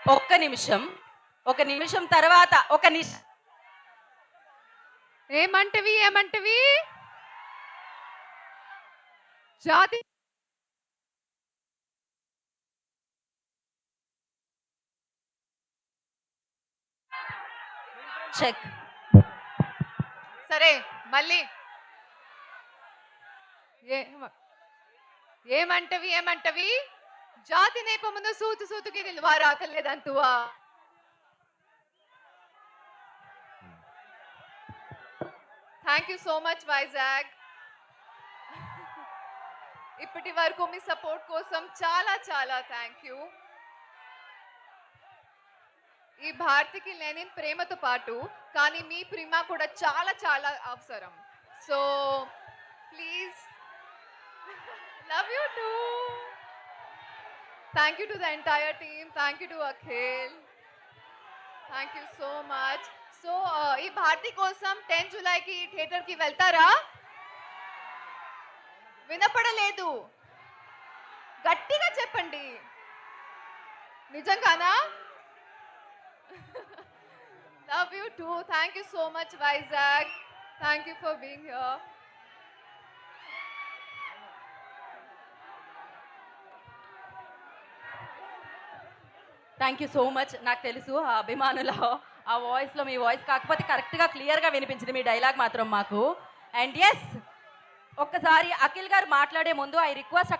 ఒక్క నిమిషం. ఒక నిమిషం తర్వాత ఒక ఏమంటవి ఏమంటవి జాతి చెక్. సరే మళ్ళీ ఏమంటవి ఏమంటవి జాతి నేపమును సూతు సూతుకి నిల్వారాకలేదంతువా. Thank you so much Vizag. ఇప్పటి వరకు మీ సపోర్ట్ కోసం చాలా చాలా థ్యాంక్ యూ. ఈ భారతికి లేని ప్రేమతో పాటు కానీ మీ ప్రేమ కూడా చాలా చాలా అవసరం. So please love you two. Thank you to the entire team. Thank you to Akhil. Thank you so much. So ఈ భారతి కోసం 10 జూలైకి థియేటర్కి వెళ్తారా? వినపడలేదు, గట్టిగా చెప్పండి. నిజంగానా? Love you too. Thank you so much, Vizag. Thank you for being here. Thank you so much. నాకు తెలుసు ఆ అభిమానుల ఆ వాయిస్లో మీ వాయిస్ కాకపోతే కరెక్ట్గా క్లియర్గా వినిపించింది మీ డైలాగ్ మాత్రం మాకు. అండ్ ఎస్, ఒక్కసారి అఖిల్ గారు మాట్లాడే ముందు ఐ రిక్వెస్ట్ అక్కడ